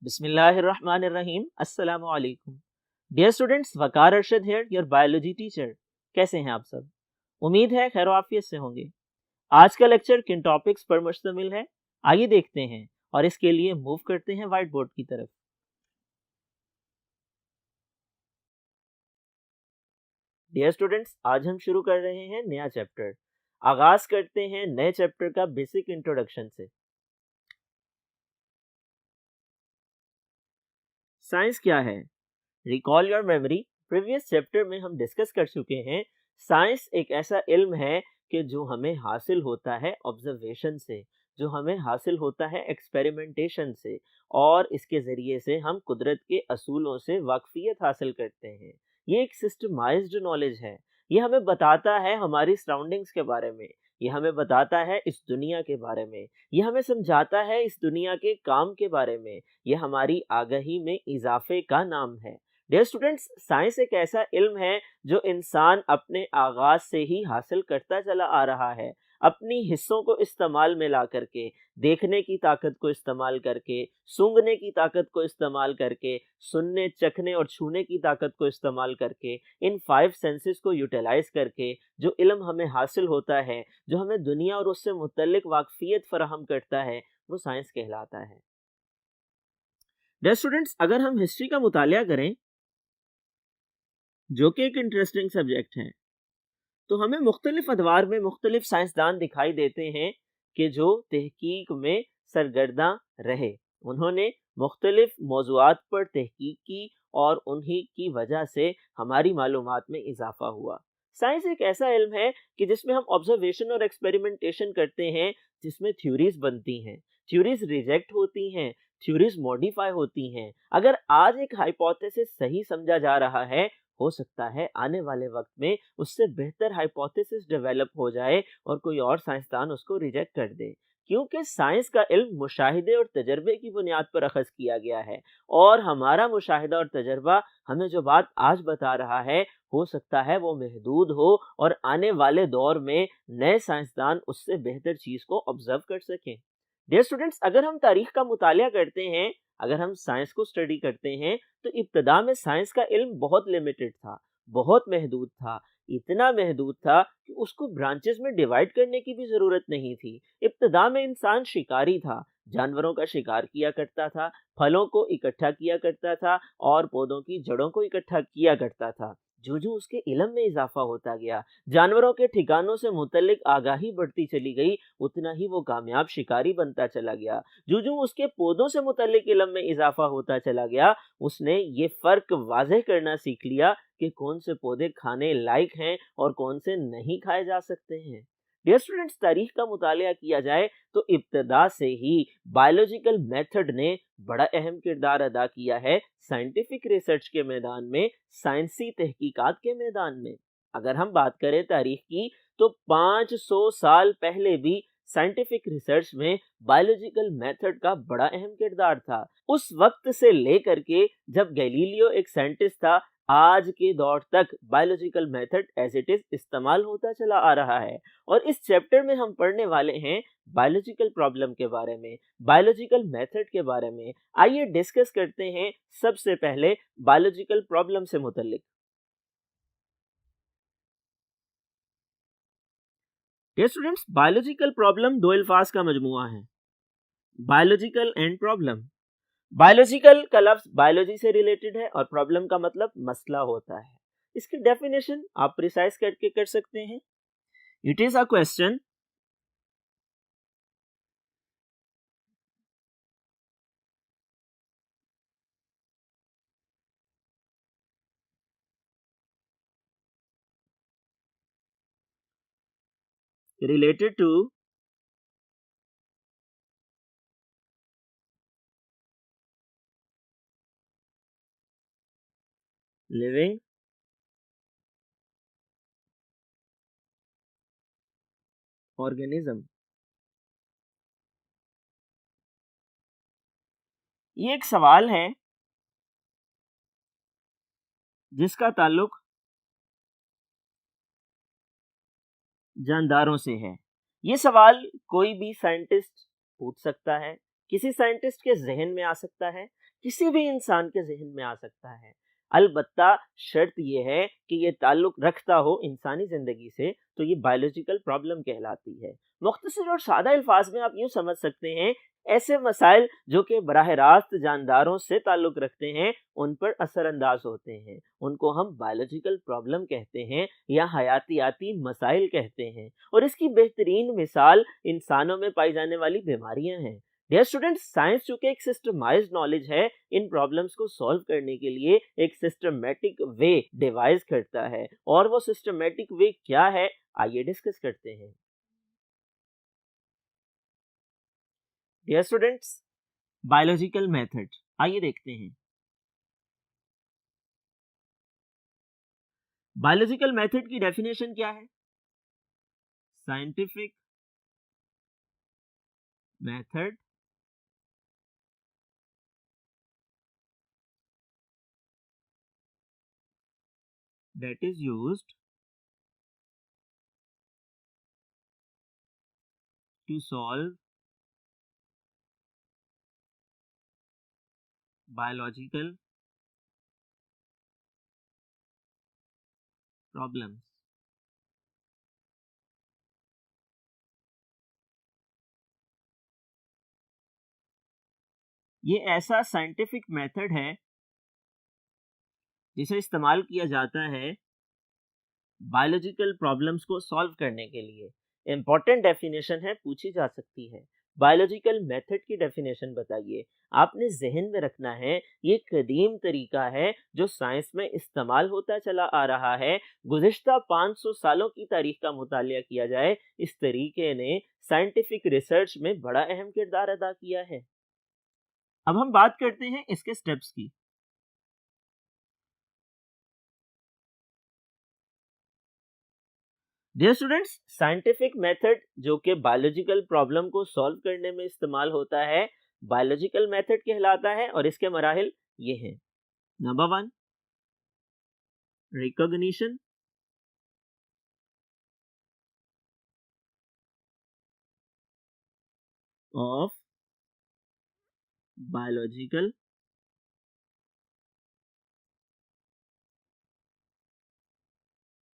बिस्मिल्लाहिर्रहमानिर्रहीम। अस्सलामु अलैकुम। Dear students, Waqar Arshad here, your biology teacher. कैसे हैं आप सब? उम्मीद है खैर आफियत से होंगे। आज का लेक्चर किन टॉपिक्स पर मुश्तमिल है, आइए देखते हैं और इसके लिए मूव करते हैं व्हाइट बोर्ड की तरफ। डियर स्टूडेंट्स, आज हम शुरू कर रहे हैं नया चैप्टर। आगाज करते हैं नए चैप्टर का बेसिक इंट्रोडक्शन से। साइंस क्या है? Recall your memory. Previous chapter में हम डिस्कस कर चुके हैं, साइंस एक ऐसा इल्म है कि जो हमें हासिल होता है ऑब्जर्वेशन से, जो हमें हासिल होता है एक्सपेरिमेंटेशन से, और इसके ज़रिए से हम कुदरत के असूलों से वाकफियत हासिल करते हैं। ये एक सिस्टमाइज्ड नॉलेज है। ये हमें बताता है हमारी सराउंडिंग्स के बारे में, ये हमें बताता है इस दुनिया के बारे में, ये हमें समझाता है इस दुनिया के काम के बारे में। ये हमारी आगाही में इजाफे का नाम है। डियर स्टूडेंट्स, साइंस एक ऐसा इल्म है जो इंसान अपने आगाज से ही हासिल करता चला आ रहा है, अपनी हिस्सों को इस्तेमाल में ला करके, देखने की ताकत को इस्तेमाल करके, सूंघने की ताकत को इस्तेमाल करके, सुनने, चखने और छूने की ताकत को इस्तेमाल करके, इन 5 सेंसेस को यूटिलाइज करके जो इल्म हमें हासिल होता है, जो हमें दुनिया और उससे मुतल्लिक वाकफियत फराहम करता है, वो साइंस कहलाता है। डियर स्टूडेंट्स, अगर हम हिस्ट्री का मुतालिया करें, जो कि एक इंटरेस्टिंग सब्जेक्ट है, तो हमें मुख्तलिफ अदवार में मुख्तलिफ साइंसदान दिखाई देते हैं कि जो तहकीक में सरगर्दा रहे। उन्होंने मुख्तलिफ मौज़ूआत पर तहकीक की और उन्हीं की वजह से हमारी मालूमात में इजाफा हुआ। साइंस एक ऐसा इल्म है कि जिसमें हम ऑब्जर्वेशन और एक्सपेरिमेंटेशन करते हैं, जिसमें थ्योरीज बनती हैं, थ्योरीज रिजेक्ट होती हैं, थ्योरीज मॉडिफाई होती हैं। अगर आज एक हाइपोथेसिस सही समझा जा रहा है, हो सकता है आने वाले वक्त में उससे बेहतर हाइपोथेसिस डेवलप हो जाए और कोई और साइंसदान उसको रिजेक्ट कर दे। क्योंकि साइंस का इल्म मुशाहिदे और तजर्बे की बुनियाद पर अखज़ किया गया है, और हमारा मुशाहिदा और तजर्बा हमें जो बात आज बता रहा है, हो सकता है वो महदूद हो और आने वाले दौर में नए साइंसदान उससे बेहतर चीज़ को ऑब्जर्व कर सकें। डियर स्टूडेंट्स, अगर हम तारीख का मुतालिया करते हैं, अगर हम साइंस को स्टडी करते हैं, तो इब्तदा में साइंस का इल्म बहुत लिमिटेड था, बहुत महदूद था। इतना महदूद था कि उसको ब्रांचेस में डिवाइड करने की भी ज़रूरत नहीं थी। इब्तदा में इंसान शिकारी था, जानवरों का शिकार किया करता था, फलों को इकट्ठा किया करता था और पौधों की जड़ों को इकट्ठा किया करता था। जो उसके इल्म में इजाफा होता गया, जानवरों के ठिकानों से मुतल्लिक आगाही बढ़ती चली गई, उतना ही वो कामयाब शिकारी बनता चला गया। जो उसके पौधों से मुतल्लिक इल्म में इजाफा होता चला गया, उसने ये फ़र्क वाज़ेह करना सीख लिया कि कौन से पौधे खाने लायक हैं और कौन से नहीं खाए जा सकते हैं। डियर स्टूडेंट्स, तारीख का मुतालिया किया जाए तो इब्तदा से ही बायोलॉजिकल मेथड ने बड़ा अहम किरदार अदा किया है साइंटिफिक रिसर्च के मैदान में, साइंसी तहकीकात के मैदान में। अगर हम बात करें तारीख की, तो 500 साल पहले भी साइंटिफिक रिसर्च में बायोलॉजिकल मेथड का बड़ा अहम किरदार था। उस वक्त से लेकर के जब गैलीलियो एक साइंटिस्ट था, आज के दौर तक biological method as it is इस्तेमाल होता चला आ रहा है। और इस चैप्टर में हम पढ़ने वाले हैं बायोलॉजिकल प्रॉब्लम के बारे में, बायोलॉजिकल मेथड के बारे में। आइए डिस्कस करते हैं सबसे पहले बायोलॉजिकल प्रॉब्लम से मुतल्लिक। ये स्टूडेंट्स, बायोलॉजिकल प्रॉब्लम दो अल्फाज का मजमुआ है, बायोलॉजिकल एंड प्रॉब्लम। बायोलॉजिकल का लफ्ज बायोलॉजी से रिलेटेड है और प्रॉब्लम का मतलब मसला होता है। इसकी डेफिनेशन आप प्रिसाइज करके कर सकते हैं। It is a question related to living organism। ये एक सवाल है जिसका ताल्लुक जानदारों से है। ये सवाल कोई भी साइंटिस्ट पूछ सकता है, किसी साइंटिस्ट के जहन में आ सकता है किसी भी इंसान के जहन में आ सकता है। अलबत्ता शर्त यह है कि ये ताल्लुक रखता हो इंसानी जिंदगी से, तो ये बायोलॉजिकल प्रॉब्लम कहलाती है। मुख्तसर और सादा अल्फाज में आप यूं समझ सकते हैं, ऐसे मसाइल जो कि बराह रास्त जानदारों से ताल्लुक रखते हैं, उन पर असरअंदाज होते हैं, उनको हम बायोलॉजिकल प्रॉब्लम कहते हैं या हयातियाती मसाइल कहते हैं। और इसकी बेहतरीन मिसाल इंसानों में पाई जाने वाली बीमारियां हैं। डियर स्टूडेंट्स, साइंस चूंकि एक सिस्टमाइज्ड नॉलेज है, इन प्रॉब्लम्स को सॉल्व करने के लिए एक सिस्टमेटिक वे डिवाइस करता है। और वो सिस्टमेटिक वे क्या है, आइए डिस्कस करते हैं। डियर स्टूडेंट्स, बायोलॉजिकल मेथड आइए देखते हैं। बायोलॉजिकल मेथड की डेफिनेशन क्या है? Scientific method that is used to solve biological problems। ये ऐसा साइंटिफिक मेथड है जिसे इस्तेमाल किया जाता है बायोलॉजिकल प्रॉब्लम्स को सॉल्व करने के लिए। इंपॉर्टेंट डेफिनेशन है, पूछी जा सकती है। बायोलॉजिकल मेथड की डेफिनेशन बताइए। आपने जहन में रखना है, ये कदीम तरीका है जो साइंस में इस्तेमाल होता चला आ रहा है। गुज़िश्ता 500 सालों की तारीख का मुतालिया किया जाए, इस तरीके ने साइंटिफिक रिसर्च में बड़ा अहम किरदार अदा किया है। अब हम बात करते हैं इसके स्टेप्स की। डियर स्टूडेंट्स, साइंटिफिक मेथड जो कि बायोलॉजिकल प्रॉब्लम को सॉल्व करने में इस्तेमाल होता है, बायोलॉजिकल मेथड कहलाता है। और इसके मराहिल ये हैं। Number 1, recognition of biological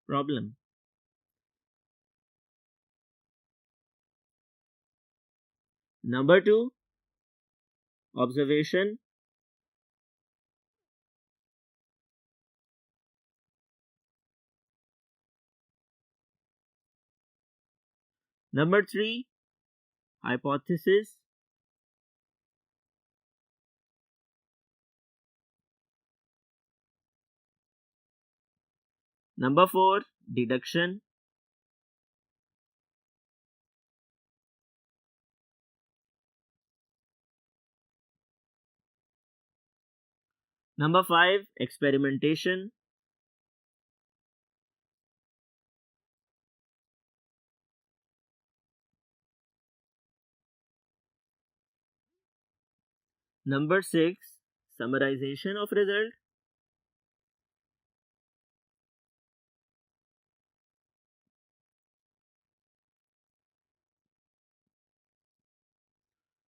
problem. Number 2, observation number 3, hypothesis number 4, deduction number 5, experimentation number 6, summarisation of result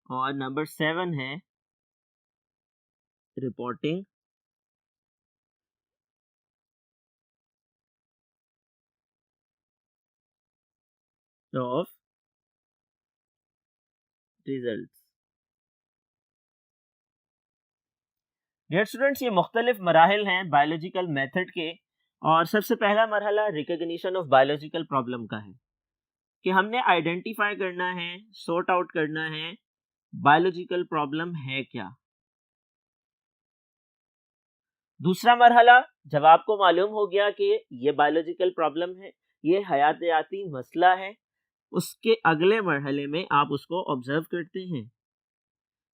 और नंबर 7 है reporting of result. Dear students, ये मुख्तलिफ मराहिल हैं बायोलॉजिकल मेथड के। और सबसे पहला मरहला रिकग्निशन ऑफ बायोलॉजिकल प्रॉब्लम का है कि हमने आइडेंटिफाई करना है, सॉर्ट आउट करना है बायोलॉजिकल प्रॉब्लम है क्या। दूसरा मरहला, जब आपको मालूम हो गया कि ये बायोलॉजिकल प्रॉब्लम है, ये हयातियाती मसला है, उसके अगले मरहले में आप उसको ऑब्जर्व करते हैं।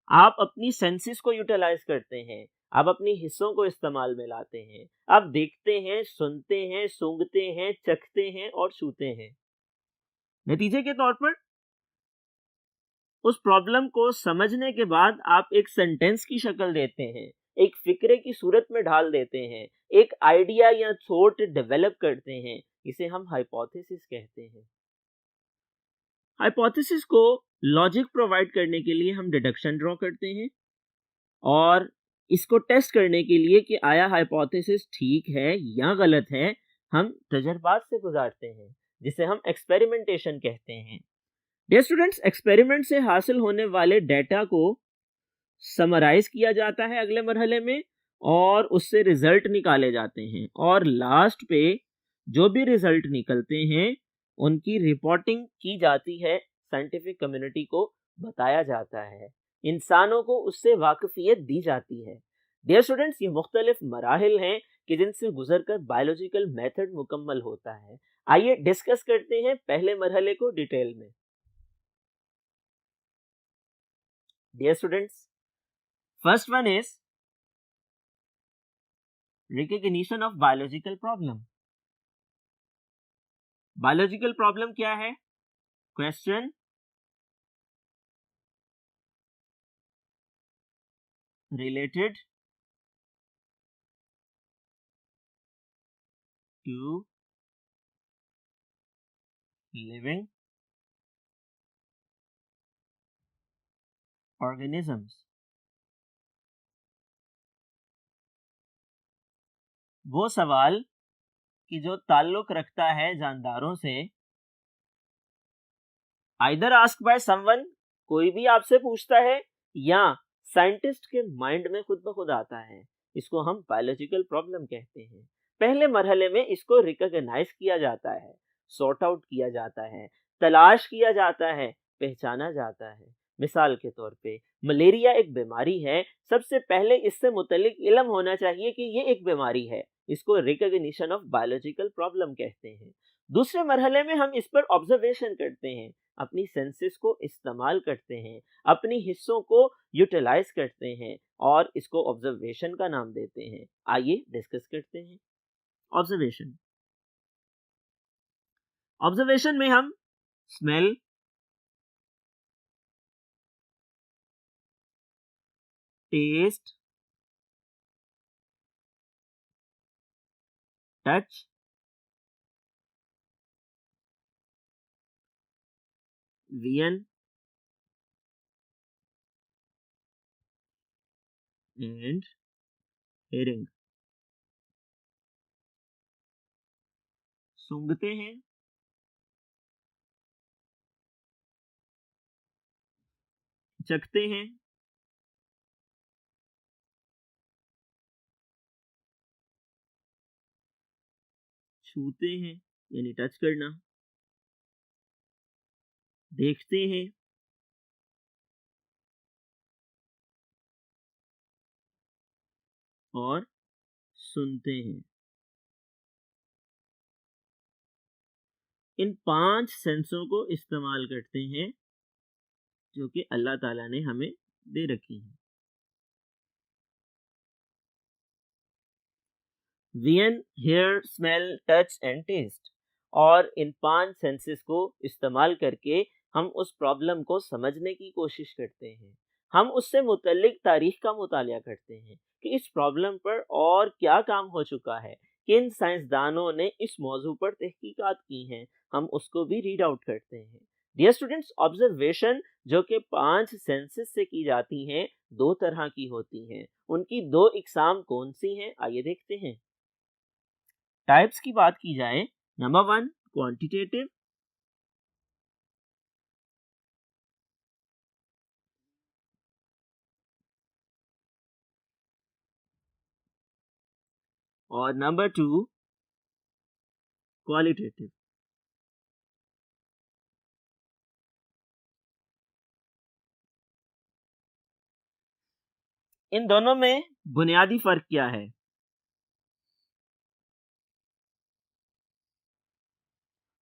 आप अपनी सेंसेस को यूटिलाइज करते हैं, आप अपनी हिस्सों को इस्तेमाल में लाते हैं। आप देखते हैं, सुनते हैं, सूंघते हैं, चखते हैं और छूते हैं। नतीजे के तौर पर उस प्रॉब्लम को समझने के बाद आप एक सेंटेंस की शक्ल देते हैं, एक फिक्रे की सूरत में ढाल देते हैं, एक आइडिया या थॉट डेवलप करते हैं। इसे हम हाइपोथेसिस कहते हैं। हाइपोथेसिस को लॉजिक प्रोवाइड करने के लिए हम डिडक्शन ड्रॉ करते हैं और इसको टेस्ट करने के लिए कि आया हाइपोथेसिस ठीक है या गलत है, हम तजर्बात से गुजारते हैं, जिसे हम एक्सपेरिमेंटेशन कहते हैं। डियर स्टूडेंट्स, एक्सपेरिमेंट से हासिल होने वाले डेटा को समराइज किया जाता है अगले मरहले में, और उससे रिजल्ट निकाले जाते हैं, और लास्ट पे जो भी रिजल्ट निकलते हैं उनकी रिपोर्टिंग की जाती है, साइंटिफिक कम्युनिटी को बताया जाता है, इंसानों को उससे वाकफियत दी जाती है। डियर स्टूडेंट्स, ये मुख्तलिफ मराहिल हैं कि जिनसे गुजरकर बायोलॉजिकल मेथड मुकम्मल होता है। आइए डिस्कस करते हैं पहले मरहले को डिटेल में। Dear students, first one is recognition of biological problem. Biological problem क्या है? Question related to living organisms। वो सवाल कि जो ताल्लुक रखता है जानदारों से, आइदर आस्क बाय समवन, कोई भी आपसे पूछता है, या साइंटिस्ट के माइंड में खुद ब खुद आता है, इसको हम बायोलॉजिकल प्रॉब्लम कहते हैं। पहले मरहले में इसको रिकॉग्नाइज किया जाता है, सॉर्ट आउट किया जाता है, तलाश किया जाता है, पहचाना जाता है। मिसाल के तौर पे मलेरिया एक बीमारी है, सबसे पहले इससे मुतल्लिक इल्म होना चाहिए कि ये एक बीमारी है, इसको रिकॉग्निशन ऑफ बायोलॉजिकल प्रॉब्लम कहते हैं। दूसरे मरहले में हम इस पर ऑब्जर्वेशन करते हैं, अपनी सेंसेस को इस्तेमाल करते हैं, अपनी हिस्सों को यूटिलाइज करते हैं, और इसको ऑब्जर्वेशन का नाम देते हैं। आइए डिस्कस करते हैं ऑब्जर्वेशन। ऑब्जर्वेशन में हम smell, taste, touch, vision and hearing सूंघते हैं, चखते हैं, छूते हैं यानी टच करना, देखते हैं, और सुनते हैं। इन 5 सेंसों को इस्तेमाल करते हैं जो कि अल्लाह ताला ने हमें दे रखी हैं। Vision, hair, smell, touch and taste, और इन 5 सेंसेस को इस्तेमाल करके हम उस प्रॉब्लम को समझने की कोशिश करते हैं। हम उससे मुतल्लिक तारीख का मुतालिया करते हैं कि इस प्रॉब्लम पर और क्या काम हो चुका है, किन साइंसदानों ने इस मौजू पर तहकीकात की हैं, हम उसको भी रीड आउट करते हैं। डियर स्टूडेंट्स, ऑब्जर्वेशन जो कि 5 सेंसेस से की जाती हैं 2 तरह की होती हैं। उनकी 2 इकसाम कौन सी हैं, आइए देखते हैं। टाइप्स की बात की जाए, नंबर 1 क्वांटिटेटिव, और नंबर 2 क्वालिटेटिव। इन दोनों में बुनियादी फर्क क्या है?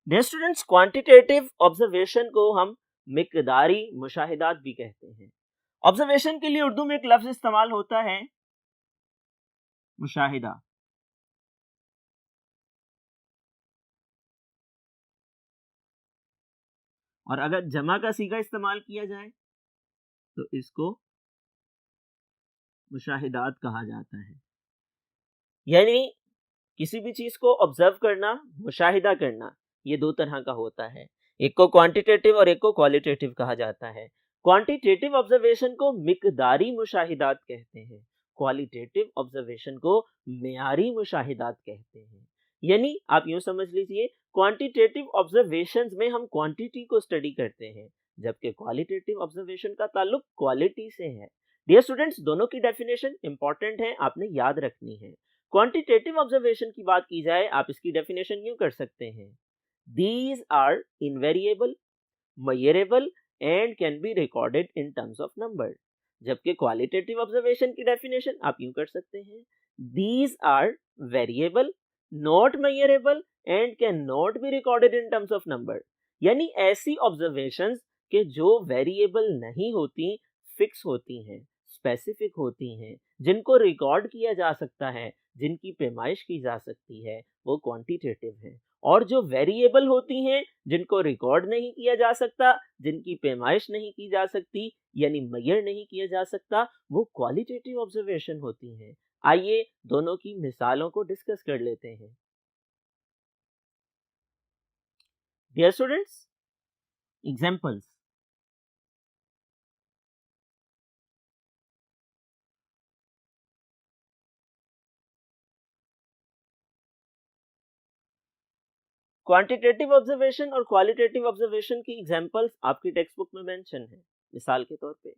डियर स्टूडेंट्स, क्वांटिटेटिव ऑब्जर्वेशन को हम मिकदारी मुशाहिदात भी कहते हैं। ऑब्जर्वेशन के लिए उर्दू में एक लफ्ज इस्तेमाल होता है मुशाहिदा, और अगर जमा का सीगा इस्तेमाल किया जाए तो इसको मुशाहिदात कहा जाता है। यानी किसी भी चीज को ऑब्जर्व करना, मुशाहिदा करना, ये 2 तरह का होता है। एक को क्वांटिटेटिव और एक को क्वालिटेटिव कहा जाता है। क्वांटिटेटिव ऑब्जर्वेशन को मिकदारी मुशाहिदात कहते हैं, क्वालिटेटिव ऑब्जर्वेशन को मेयारी मुशाहिदात कहते हैं। यानी आप यूं समझ लीजिए, क्वांटिटेटिव ऑब्जर्वेशंस में हम क्वांटिटी को स्टडी करते हैं, जबकि क्वालिटेटिव ऑब्जर्वेशन का ताल्लुक क्वालिटी से है। डियर स्टूडेंट्स, दोनों की डेफिनेशन इंपॉर्टेंट है, आपने याद रखनी है। क्वांटिटेटिव ऑब्जर्वेशन की बात की जाए, आप इसकी डेफिनेशन यूं कर सकते हैं, these are invariable, measurable and can be recorded in terms of number. जबकि क्वालिटेटिव ऑब्जर्वेशन की डेफिनेशन आप यूं कर सकते हैं, these are variable, not measurable and can not be recorded in terms of number. यानी ऐसी ऑब्जर्वेशंस के जो वेरिएबल नहीं होती, फिक्स होती हैं, स्पेसिफिक होती हैं, जिनको रिकॉर्ड किया जा सकता है, जिनकी पैमाइश की जा सकती है, वो क्वांटिटेटिव है। और जो वेरिएबल होती हैं, जिनको रिकॉर्ड नहीं किया जा सकता, जिनकी पैमाइश नहीं की जा सकती, यानी मेजर नहीं किया जा सकता, वो क्वालिटेटिव ऑब्जर्वेशन होती हैं। आइए दोनों की मिसालों को डिस्कस कर लेते हैं। Dear students, examples. Quantitative observation और क्वालिटेटिव ऑब्जर्वेशन की एग्जांपल्स आपकी टेक्स्ट बुक में मेंशन है। मिसाल के तौर पे,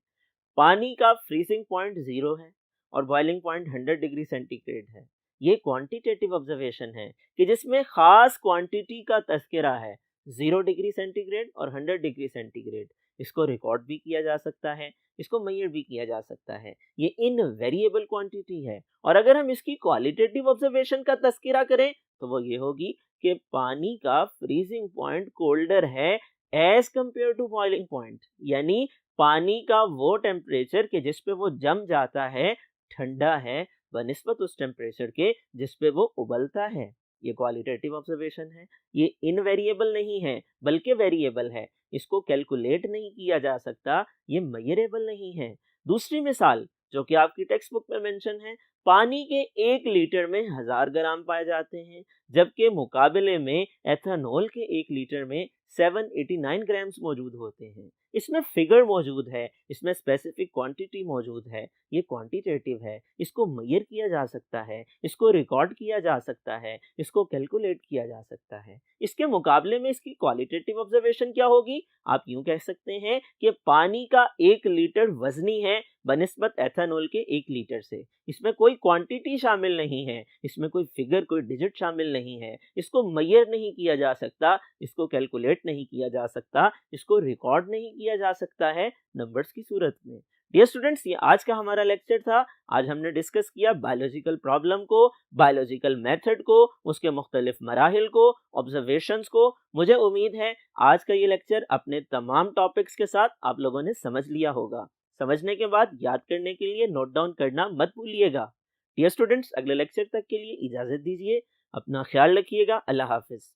पानी का फ्रीजिंग पॉइंट 0 है और बॉइलिंग पॉइंट 100 डिग्री सेंटीग्रेड है। ये क्वांटिटेटिव ऑब्जर्वेशन है कि जिसमें खास क्वांटिटी का तस्करा है, 0 डिग्री सेंटीग्रेड और 100 डिग्री सेंटीग्रेड। इसको रिकॉर्ड भी किया जा सकता है, इसको मेजर भी किया जा सकता है। ये इन वेरिएबल क्वांटिटी है। और अगर हम इसकी क्वालिटेटिव ऑब्जर्वेशन का तस्करा करें तो वो ये होगी कि पानी का फ्रीजिंग पॉइंट कोल्डर है as compared to boiling point. यानी पानी का वो टेम्परेचर के जिस पे वो जम जाता है, ठंडा है बनिस्बत उस टेम्परेचर के जिस पे वो उबलता है। ये क्वालिटेटिव ऑब्जर्वेशन है। ये इनवेरिएबल नहीं है बल्कि वेरिएबल है। इसको कैलकुलेट नहीं किया जा सकता, ये मेजरेबल नहीं है। दूसरी मिसाल जो कि आपकी टेक्स्ट बुक में मेंशन है, पानी के 1 लीटर में 1000 ग्राम पाए जाते हैं, जबकि मुकाबले में एथेनॉल के 1 लीटर में 789 ग्राम्स मौजूद होते हैं। इसमें फिगर मौजूद है, इसमें स्पेसिफिक क्वांटिटी मौजूद है। ये क्वांटिटेटिव है, इसको मेजर किया जा सकता है, इसको रिकॉर्ड किया जा सकता है, इसको कैलकुलेट किया जा सकता है। इसके मुकाबले में इसकी क्वालिटेटिव ऑब्जर्वेशन क्या होगी? आप यूं कह सकते हैं कि पानी का 1 लीटर वजनी है बनिस्बत एथेनॉल के 1 लीटर से। इसमें कोई क्वांटिटी शामिल नहीं है, इसमें कोई फिगर, कोई डिजिट शामिल नहीं है। इसको मेजर नहीं किया जा सकता, इसको कैलकुलेट नहीं किया जा सकता, इसको रिकॉर्ड नहीं किया जा सकता है नंबर्स की सूरत में। डियर स्टूडेंट्स, ये आज का हमारा लेक्चर था। आज हमने डिस्कस किया बायोलॉजिकल प्रॉब्लम को, बायोलॉजिकल मेथड को, उसके मुख्तलिफ मराहिल को, ऑब्जर्वेशंस को। मुझे उम्मीद है आज का ये लेक्चर अपने तमाम टॉपिक्स के साथ आप लोगों ने समझ लिया होगा। समझने के बाद याद करने के लिए नोट डाउन करना मत भूलिएगा। डियर स्टूडेंट्स, अगले लेक्चर तक के लिए इजाजत दीजिए। अपना ख्याल रखिएगा। अल्लाह हाफिज।